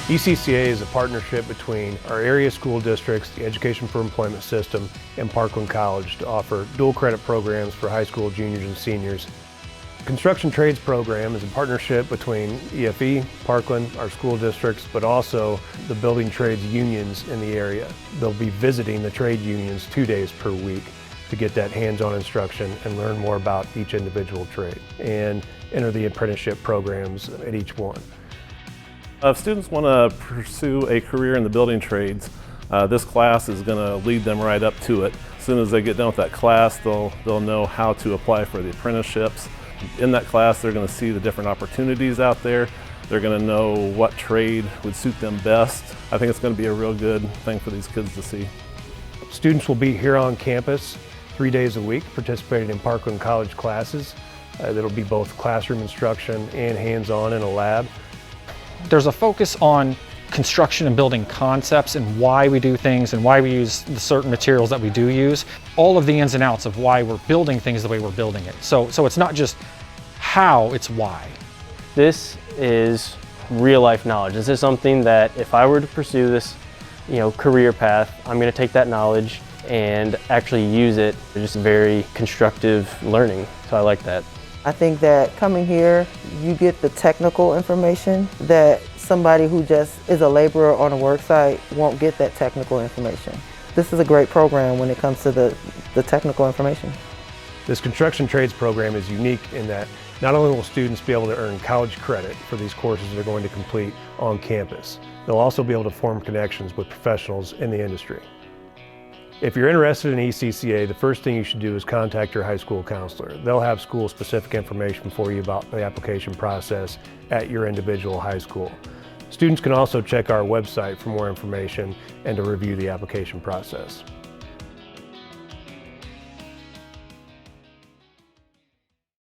ECCA is a partnership between our area school districts, the Education for Employment System, and Parkland College to offer dual credit programs for high school juniors and seniors. The Construction Trades program is a partnership between EFE, Parkland, our school districts, but also the building trades unions in the area. They'll be visiting the trade unions 2 days per week to get that hands-on instruction and learn more about each individual trade and enter the apprenticeship programs at each one. If students want to pursue a career in the building trades, this class is going to lead them right up to it. As soon as they get done with that class, they'll know how to apply for the apprenticeships. In that class, they're going to see the different opportunities out there. They're going to know what trade would suit them best. I think it's going to be a real good thing for these kids to see. Students will be here on campus 3 days a week participating in Parkland College classes. That'll be both classroom instruction and hands-on in a lab. There's a focus on construction and building concepts and why we do things and why we use the certain materials that we do use. All of the ins and outs of why we're building things the way we're building it. So it's not just how, it's why. This is real life knowledge. This is something that if I were to pursue this, career path, I'm going to take that knowledge and actually use it. It's just very constructive learning, so I like that. I think that coming here, you get the technical information that somebody who just is a laborer on a work site won't get that technical information. This is a great program when it comes to the technical information. This construction trades program is unique in that not only will students be able to earn college credit for these courses they're going to complete on campus, they'll also be able to form connections with professionals in the industry. If you're interested in ECCA, the first thing you should do is contact your high school counselor. They'll have school-specific information for you about the application process at your individual high school. Students can also check our website for more information and to review the application process.